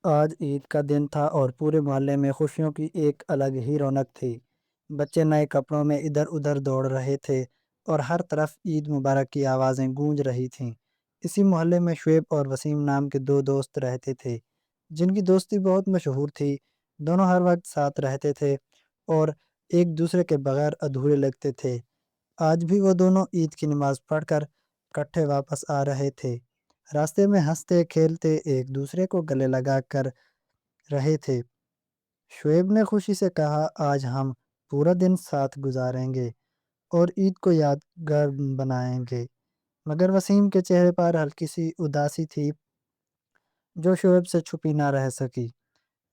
آج عید کا دن تھا اور پورے محلے میں خوشیوں کی ایک الگ ہی رونق تھی۔ بچے نئے کپڑوں میں ادھر ادھر دوڑ رہے تھے اور ہر طرف عید مبارک کی آوازیں گونج رہی تھیں۔ اسی محلے میں شعیب اور وسیم نام کے دو دوست رہتے تھے جن کی دوستی بہت مشہور تھی۔ دونوں ہر وقت ساتھ رہتے تھے اور ایک دوسرے کے بغیر ادھورے لگتے تھے۔ آج بھی وہ دونوں عید کی نماز پڑھ کر اکٹھے واپس آ رہے تھے۔ راستے میں ہنستے کھیلتے ایک دوسرے کو گلے لگا کر رہے تھے۔ شعیب نے خوشی سے کہا، آج ہم پورا دن ساتھ گزاریں گے اور عید کو یادگار بنائیں گے، مگر وسیم کے چہرے پر ہلکی سی اداسی تھی جو شعیب سے چھپی نہ رہ سکی۔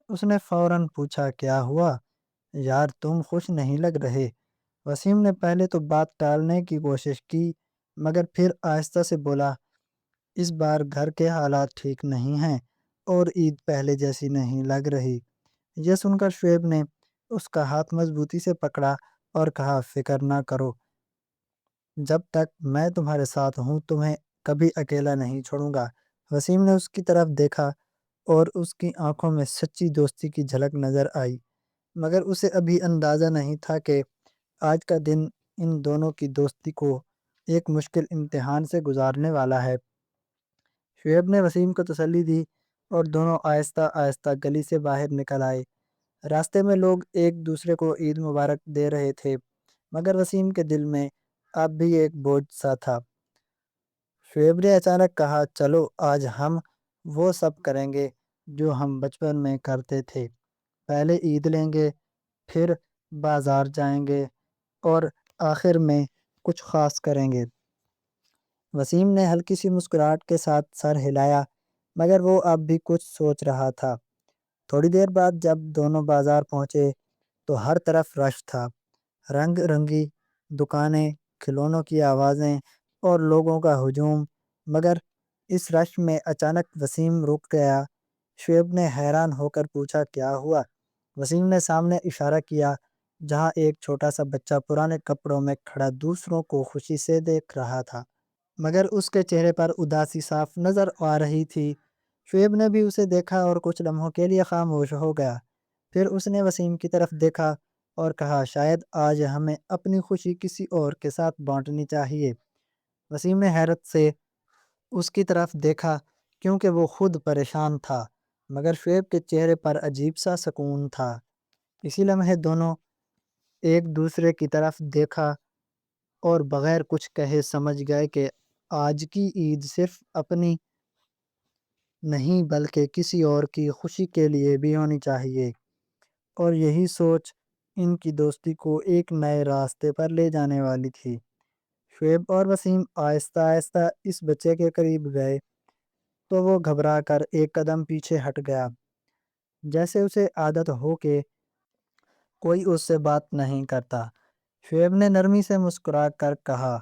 اس نے فوراً پوچھا، کیا ہوا یار، تم خوش نہیں لگ رہے؟ وسیم نے پہلے تو بات ٹالنے کی کوشش کی مگر پھر آہستہ سے بولا، اس بار گھر کے حالات ٹھیک نہیں ہیں اور عید پہلے جیسی نہیں لگ رہی۔ یہ سن کر شعیب نے اس کا ہاتھ مضبوطی سے پکڑا اور کہا، فکر نہ کرو، جب تک میں تمہارے ساتھ ہوں تمہیں کبھی اکیلا نہیں چھوڑوں گا۔ وسیم نے اس کی طرف دیکھا اور اس کی آنکھوں میں سچی دوستی کی جھلک نظر آئی، مگر اسے ابھی اندازہ نہیں تھا کہ آج کا دن ان دونوں کی دوستی کو ایک مشکل امتحان سے گزارنے والا ہے۔ شعیب نے وسیم کو تسلی دی اور دونوں آہستہ آہستہ گلی سے باہر نکل آئے۔ راستے میں لوگ ایک دوسرے کو عید مبارک دے رہے تھے مگر وسیم کے دل میں اب بھی ایک بوجھ سا تھا۔ شعیب نے اچانک کہا، چلو آج ہم وہ سب کریں گے جو ہم بچپن میں کرتے تھے، پہلے عید لیں گے، پھر بازار جائیں گے اور آخر میں کچھ خاص کریں گے۔ وسیم نے ہلکی سی مسکراہٹ کے ساتھ سر ہلایا مگر وہ اب بھی کچھ سوچ رہا تھا۔ تھوڑی دیر بعد جب دونوں بازار پہنچے تو ہر طرف رش تھا، رنگ رنگی دکانیں، کھلونوں کی آوازیں اور لوگوں کا ہجوم، مگر اس رش میں اچانک وسیم رک گیا۔ شعیب نے حیران ہو کر پوچھا، کیا ہوا؟ وسیم نے سامنے اشارہ کیا جہاں ایک چھوٹا سا بچہ پرانے کپڑوں میں کھڑا دوسروں کو خوشی سے دیکھ رہا تھا مگر اس کے چہرے پر اداسی صاف نظر آ رہی تھی۔ شعیب نے بھی اسے دیکھا اور کچھ لمحوں کے لیے خاموش ہو گیا، پھر اس نے وسیم کی طرف دیکھا اور کہا، شاید آج ہمیں اپنی خوشی کسی اور کے ساتھ بانٹنی چاہیے۔ وسیم نے حیرت سے اس کی طرف دیکھا کیونکہ وہ خود پریشان تھا مگر شعیب کے چہرے پر عجیب سا سکون تھا۔ اسی لمحے دونوں ایک دوسرے کی طرف دیکھا اور بغیر کچھ کہے سمجھ گئے کہ آج کی عید صرف اپنی نہیں بلکہ کسی اور کی خوشی کے لیے بھی ہونی چاہیے، اور یہی سوچ ان کی دوستی کو ایک نئے راستے پر لے جانے والی تھی۔ شعیب اور وسیم آہستہ آہستہ اس بچے کے قریب گئے تو وہ گھبرا کر ایک قدم پیچھے ہٹ گیا، جیسے اسے عادت ہو کہ کوئی اس سے بات نہیں کرتا۔ شعیب نے نرمی سے مسکرا کر کہا،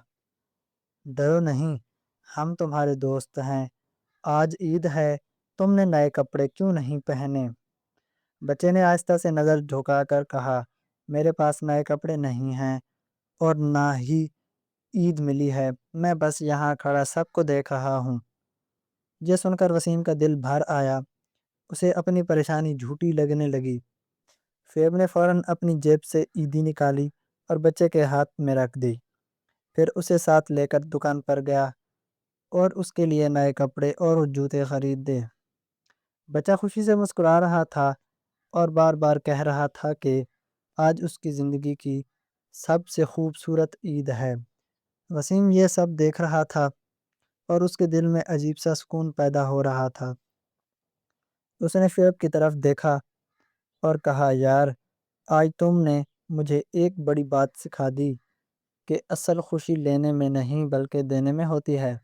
ڈرو نہیں، ہم تمہارے دوست ہیں، آج عید ہے، تم نے نئے کپڑے کیوں نہیں پہنے؟ بچے نے آہستہ سے نظر جھکا کر کہا، میرے پاس نئے کپڑے نہیں ہیں اور نہ ہی عید ملی ہے، میں بس یہاں کھڑا سب کو دیکھ رہا ہوں۔ یہ سن کر وسیم کا دل بھر آیا، اسے اپنی پریشانی جھوٹی لگنے لگی۔ شعیب نے فوراً اپنی جیب سے عیدی نکالی اور بچے کے ہاتھ میں رکھ دی، پھر اسے ساتھ لے کر دکان پر گیا اور اس کے لیے نئے کپڑے اور جوتے خرید دے۔ بچہ خوشی سے مسکرا رہا تھا اور بار بار کہہ رہا تھا کہ آج اس کی زندگی کی سب سے خوبصورت عید ہے۔ وسیم یہ سب دیکھ رہا تھا اور اس کے دل میں عجیب سا سکون پیدا ہو رہا تھا۔ اس نے شعیب کی طرف دیکھا اور کہا، یار، آج تم نے مجھے ایک بڑی بات سکھا دی کہ اصل خوشی لینے میں نہیں بلکہ دینے میں ہوتی ہے۔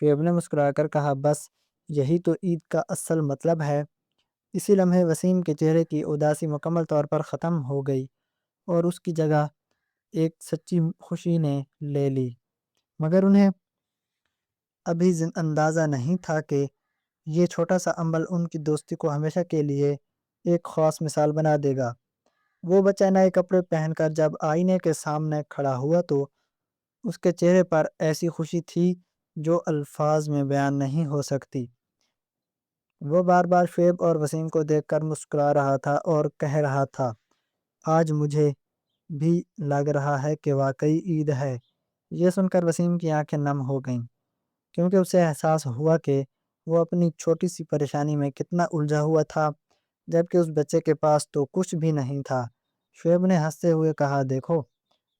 شعیب نے مسکرا کر کہا، بس یہی تو عید کا اصل مطلب ہے۔ اسی لمحے وسیم کے چہرے کی اداسی مکمل طور پر ختم ہو گئی اور اس کی جگہ ایک سچی خوشی نے لے لی، مگر انہیں ابھی اندازہ نہیں تھا کہ یہ چھوٹا سا عمل ان کی دوستی کو ہمیشہ کے لیے ایک خاص مثال بنا دے گا۔ وہ بچہ نئے کپڑے پہن کر جب آئینے کے سامنے کھڑا ہوا تو اس کے چہرے پر ایسی خوشی تھی جو الفاظ میں بیان نہیں ہو سکتی۔ وہ بار بار شعیب اور وسیم کو دیکھ کر مسکرا رہا تھا اور کہہ رہا تھا، آج مجھے بھی لگ رہا ہے کہ واقعی عید ہے۔ یہ سن کر وسیم کی آنکھیں نم ہو گئیں، کیونکہ اسے احساس ہوا کہ وہ اپنی چھوٹی سی پریشانی میں کتنا الجھا ہوا تھا، جبکہ اس بچے کے پاس تو کچھ بھی نہیں تھا۔ شعیب نے ہنستے ہوئے کہا، دیکھو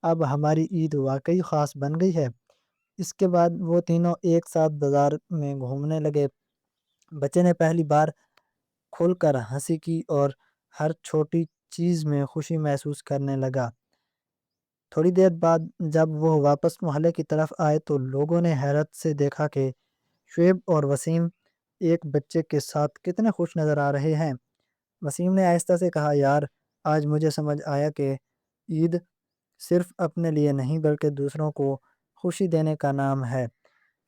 اب ہماری عید واقعی خاص بن گئی ہے۔ اس کے بعد وہ تینوں ایک ساتھ بازار میں گھومنے لگے۔ بچے نے پہلی بار کھل کر ہنسی کی اور ہر چھوٹی چیز میں خوشی محسوس کرنے لگا۔ تھوڑی دیر بعد جب وہ واپس محلے کی طرف آئے تو لوگوں نے حیرت سے دیکھا کہ شعیب اور وسیم ایک بچے کے ساتھ کتنے خوش نظر آ رہے ہیں۔ وسیم نے آہستہ سے کہا، یار آج مجھے سمجھ آیا کہ عید صرف اپنے لیے نہیں بلکہ دوسروں کو خوشی دینے کا نام ہے۔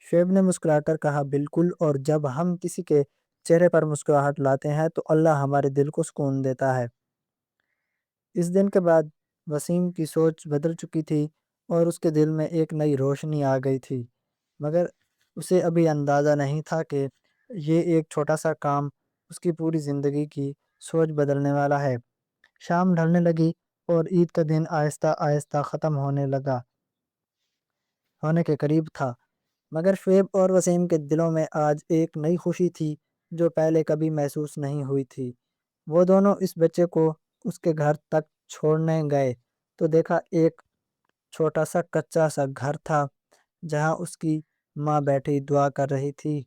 شعیب نے مسکرا کر کہا، بالکل، اور جب ہم کسی کے چہرے پر مسکراہٹ لاتے ہیں تو اللہ ہمارے دل کو سکون دیتا ہے۔ اس دن کے بعد وسیم کی سوچ بدل چکی تھی اور اس کے دل میں ایک نئی روشنی آ گئی تھی، مگر اسے ابھی اندازہ نہیں تھا کہ یہ ایک چھوٹا سا کام اس کی پوری زندگی کی سوچ بدلنے والا ہے۔ شام ڈھلنے لگی اور عید کا دن آہستہ آہستہ ختم ہونے کے قریب تھا، مگر شعیب اور وسیم کے دلوں میں آج ایک نئی خوشی تھی جو پہلے کبھی محسوس نہیں ہوئی تھی۔ وہ دونوں اس بچے کو اس کے گھر تک چھوڑنے گئے تو دیکھا ایک چھوٹا سا کچا سا گھر تھا جہاں اس کی ماں بیٹھی دعا کر رہی تھی۔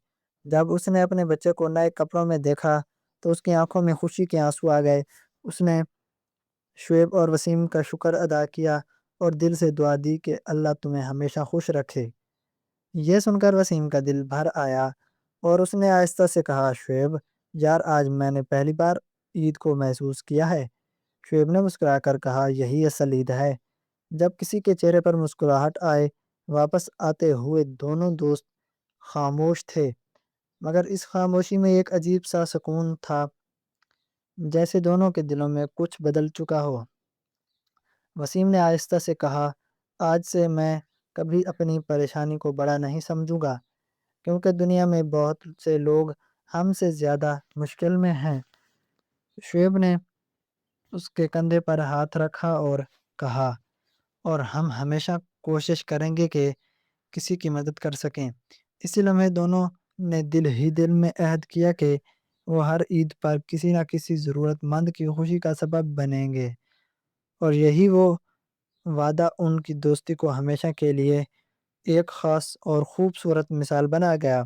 جب اس نے اپنے بچے کو نئے کپڑوں میں دیکھا تو اس کی آنکھوں میں خوشی کے آنسو آ گئے۔ اس نے شعیب اور وسیم کا شکر ادا کیا اور دل سے دعا دی کہ اللہ تمہیں ہمیشہ خوش رکھے۔ یہ سن کر وسیم کا دل بھر آیا اور اس نے آہستہ سے کہا، شعیب یار آج میں نے پہلی بار عید کو محسوس کیا ہے۔ شعیب نے مسکرا کر کہا، یہی اصل عید ہے، جب کسی کے چہرے پر مسکراہٹ آئے۔ واپس آتے ہوئے دونوں دوست خاموش تھے، مگر اس خاموشی میں ایک عجیب سا سکون تھا، جیسے دونوں کے دلوں میں کچھ بدل چکا ہو۔ وسیم نے آہستہ سے کہا، آج سے میں کبھی اپنی پریشانی کو بڑا نہیں سمجھوں گا، کیونکہ دنیا میں بہت سے لوگ ہم سے زیادہ مشکل میں ہیں۔ شعیب نے اس کے کندھے پر ہاتھ رکھا اور کہا، اور ہم ہمیشہ کوشش کریں گے کہ کسی کی مدد کر سکیں۔ اسی لمحے دونوں نے دل ہی دل میں عہد کیا کہ وہ ہر عید پر کسی نہ کسی ضرورت مند کی خوشی کا سبب بنیں گے، اور یہی وہ وعدہ ان کی دوستی کو ہمیشہ کے لیے ایک خاص اور خوبصورت مثال بنا گیا۔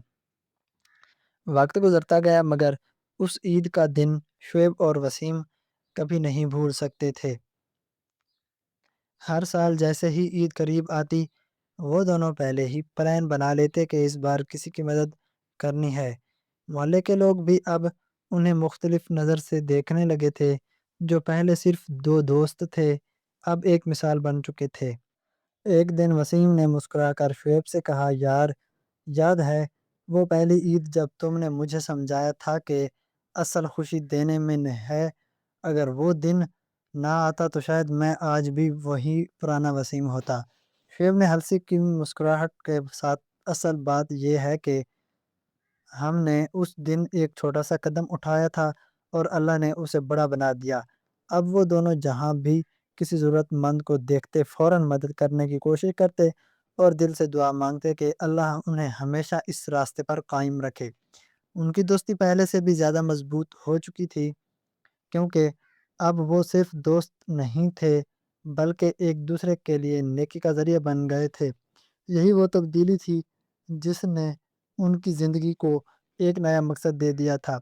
وقت گزرتا گیا مگر اس عید کا دن شعیب اور وسیم کبھی نہیں بھول سکتے تھے۔ ہر سال جیسے ہی عید قریب آتی وہ دونوں پہلے ہی پلان بنا لیتے کہ اس بار کسی کی مدد کرنی ہے۔ محلے کے لوگ بھی اب انہیں مختلف نظر سے دیکھنے لگے تھے۔ جو پہلے صرف دو دوست تھے اب ایک مثال بن چکے تھے۔ ایک دن وسیم نے مسکرا کر شعیب سے کہا، یار یاد ہے وہ پہلی عید جب تم نے مجھے سمجھایا تھا کہ اصل خوشی دینے میں ہے؟ اگر وہ دن نہ آتا تو شاید میں آج بھی وہی پرانا وسیم ہوتا۔ شعیب نے ہلکی کی مسکراہٹ کے ساتھ، اصل بات یہ ہے کہ ہم نے اس دن ایک چھوٹا سا قدم اٹھایا تھا اور اللہ نے اسے بڑا بنا دیا۔ اب وہ دونوں جہاں بھی کسی ضرورت مند کو دیکھتے فوراً مدد کرنے کی کوشش کرتے اور دل سے دعا مانگتے کہ اللہ انہیں ہمیشہ اس راستے پر قائم رکھے۔ ان کی دوستی پہلے سے بھی زیادہ مضبوط ہو چکی تھی، کیونکہ اب وہ صرف دوست نہیں تھے بلکہ ایک دوسرے کے لیے نیکی کا ذریعہ بن گئے تھے۔ یہی وہ تبدیلی تھی جس نے ان کی زندگی کو ایک نیا مقصد دے دیا تھا،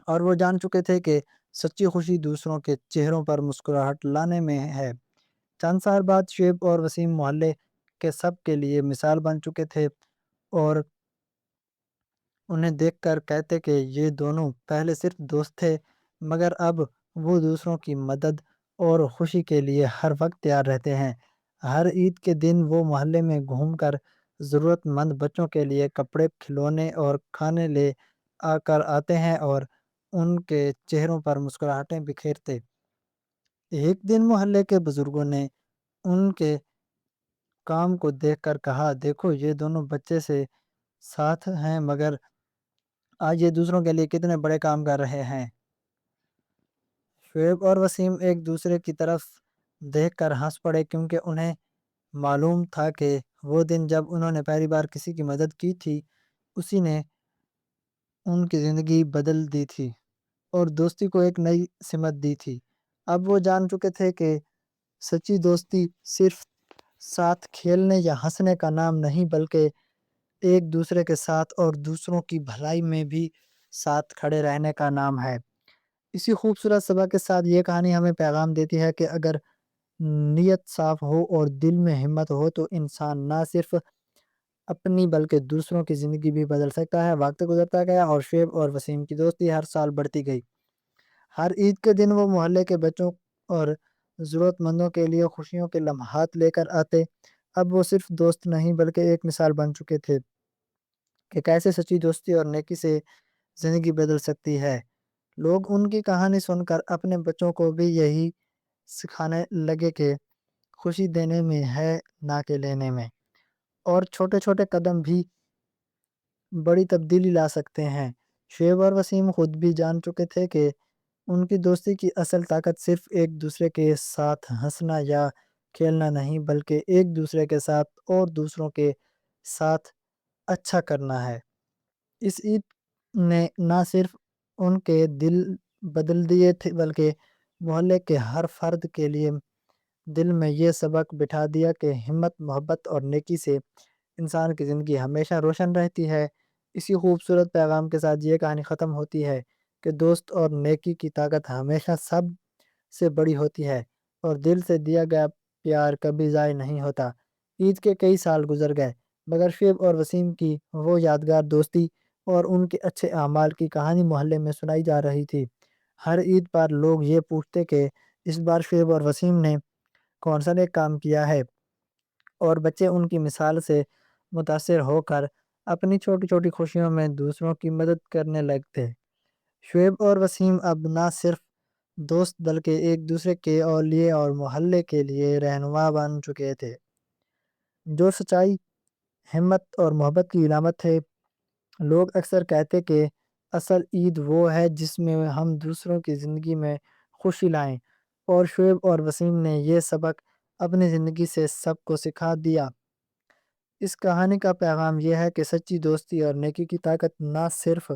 اور وہ جان چکے تھے کہ سچی خوشی دوسروں کے چہروں پر مسکراہٹ لانے میں ہے۔ چند سال بعد شعیب اور وسیم محلے کے سب کے لیے مثال بن چکے تھے، اور انہیں دیکھ کر کہتے کہ یہ دونوں پہلے صرف دوست تھے مگر اب وہ دوسروں کی مدد اور خوشی کے لیے ہر وقت تیار رہتے ہیں۔ ہر عید کے دن وہ محلے میں گھوم کر ضرورت مند بچوں کے لیے کپڑے، کھلونے اور کھانے لے کر آتے ہیں اور ان کے چہروں پر مسکراہٹیں بکھیرتے۔ ایک دن محلے کے بزرگوں نے ان کے کام کو دیکھ کر کہا، دیکھو یہ دونوں بچے سے ساتھ ہیں مگر آج یہ دوسروں کے لیے کتنے بڑے کام کر رہے ہیں۔ شعیب اور وسیم ایک دوسرے کی طرف دیکھ کر ہنس پڑے، کیونکہ انہیں معلوم تھا کہ وہ دن جب انہوں نے پہلی بار کسی کی مدد کی تھی، اسی نے ان کی زندگی بدل دی تھی اور دوستی کو ایک نئی سمت دی تھی۔ اب وہ جان چکے تھے کہ سچی دوستی صرف ساتھ کھیلنے یا ہنسنے کا نام نہیں، بلکہ ایک دوسرے کے ساتھ اور دوسروں کی بھلائی میں بھی ساتھ کھڑے رہنے کا نام ہے۔ اسی خوبصورت سبق کے ساتھ یہ کہانی ہمیں پیغام دیتی ہے کہ اگر نیت صاف ہو اور دل میں ہمت ہو تو انسان نہ صرف اپنی بلکہ دوسروں کی زندگی بھی بدل سکتا ہے۔ وقت گزرتا گیا اور شعیب اور وسیم کی دوستی ہر سال بڑھتی گئی۔ ہر عید کے دن وہ محلے کے بچوں اور ضرورت مندوں کے لیے خوشیوں کے لمحات لے کر آتے۔ اب وہ صرف دوست نہیں بلکہ ایک مثال بن چکے تھے کہ کیسے سچی دوستی اور نیکی سے زندگی بدل سکتی ہے۔ لوگ ان کی کہانی سن کر اپنے بچوں کو بھی یہی سکھانے لگے کہ خوشی دینے میں ہے، نہ کہ لینے میں، اور چھوٹے چھوٹے قدم بھی بڑی تبدیلی لا سکتے ہیں۔ شعیب اور وسیم خود بھی جان چکے تھے کہ ان کی دوستی کی اصل طاقت صرف ایک دوسرے کے ساتھ ہنسنا یا کھیلنا نہیں، بلکہ ایک دوسرے کے ساتھ اور دوسروں کے ساتھ اچھا کرنا ہے۔ اس عید نے نہ صرف ان کے دل بدل دیے تھے بلکہ محلے کے ہر فرد کے لیے دل میں یہ سبق بٹھا دیا کہ ہمت، محبت اور نیکی سے انسان کی زندگی ہمیشہ روشن رہتی ہے۔ اسی خوبصورت پیغام کے ساتھ یہ کہانی ختم ہوتی ہے کہ دوست اور نیکی کی طاقت ہمیشہ سب سے بڑی ہوتی ہے اور دل سے دیا گیا پیار کبھی ضائع نہیں ہوتا۔ عید کے کئی سال گزر گئے مگر شعیب اور وسیم کی وہ یادگار دوستی اور ان کے اچھے اعمال کی کہانی محلے میں سنائی جا رہی تھی۔ ہر عید پر لوگ یہ پوچھتے کہ اس بار شعیب اور وسیم نے کون سا نیک کام کیا ہے، اور بچے ان کی مثال سے متاثر ہو کر اپنی چھوٹی چھوٹی خوشیوں میں دوسروں کی مدد کرنے لگتے۔ شعیب اور وسیم اب نہ صرف دوست بلکہ ایک دوسرے کے اولیاء اور محلے کے لیے رہنما بن چکے تھے، جو سچائی، ہمت اور محبت کی علامت ہے۔ لوگ اکثر کہتے کہ اصل عید وہ ہے جس میں ہم دوسروں کی زندگی میں خوشی لائیں، اور شعیب اور وسیم نے یہ سبق اپنی زندگی سے سب کو سکھا دیا۔ اس کہانی کا پیغام یہ ہے کہ سچی دوستی اور نیکی کی طاقت نہ صرف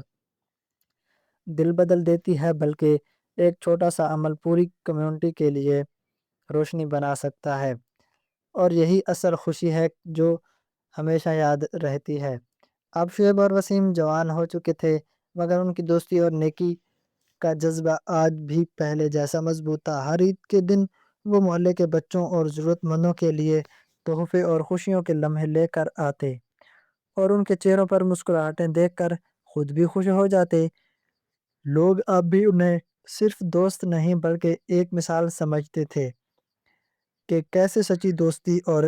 دل بدل دیتی ہے بلکہ ایک چھوٹا سا عمل پوری کمیونٹی کے لیے روشنی بنا سکتا ہے، اور یہی اصل خوشی ہے جو ہمیشہ یاد رہتی ہے۔ اب شعیب اور وسیم جوان ہو چکے تھے مگر ان کی دوستی اور نیکی کا جذبہ آج بھی پہلے جیسا مضبوط تھا۔ ہر عید کے دن وہ محلے کے بچوں اور ضرورت مندوں کے لیے تحفے اور خوشیوں کے لمحے لے کر آتے، اور ان کے چہروں پر مسکراہٹیں دیکھ کر خود بھی خوش ہو جاتے۔ لوگ اب بھی انہیں صرف دوست نہیں بلکہ ایک مثال سمجھتے تھے کہ کیسے سچی دوستی اور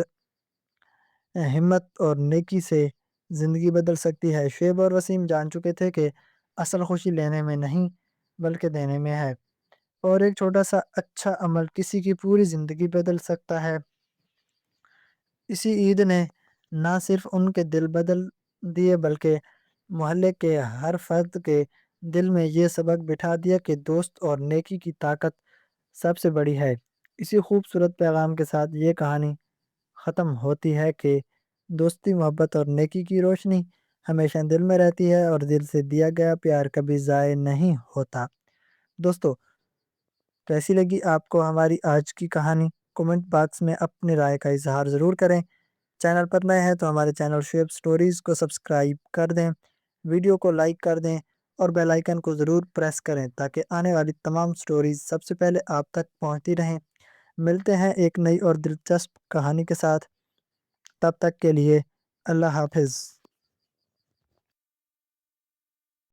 ہمت اور نیکی سے زندگی بدل سکتی ہے۔ شعیب اور وسیم جان چکے تھے کہ اصل خوشی لینے میں نہیں بلکہ دینے میں ہے، اور ایک چھوٹا سا اچھا عمل کسی کی پوری زندگی بدل سکتا ہے۔ اسی عید نے نہ صرف ان کے دل بدل دیے بلکہ محلے کے ہر فرد کے دل میں یہ سبق بٹھا دیا کہ دوست اور نیکی کی طاقت سب سے بڑی ہے۔ اسی خوبصورت پیغام کے ساتھ یہ کہانی ختم ہوتی ہے کہ دوستی، محبت اور نیکی کی روشنی ہمیشہ دل میں رہتی ہے اور دل سے دیا گیا پیار کبھی ضائع نہیں ہوتا۔ دوستو، کیسی لگی آپ کو ہماری آج کی کہانی؟ کومنٹ باکس میں اپنی رائے کا اظہار ضرور کریں۔ چینل پر نئے ہیں تو ہمارے چینل شعیب سٹوریز کو سبسکرائب کر دیں، ویڈیو کو لائک کر دیں اور بیل آئیکن کو ضرور پریس کریں تاکہ آنے والی تمام سٹوریز سب سے پہلے آپ تک پہنچتی رہیں۔ ملتے ہیں ایک نئی اور دلچسپ کہانی کے ساتھ، تب تک کے لیے اللہ حافظ۔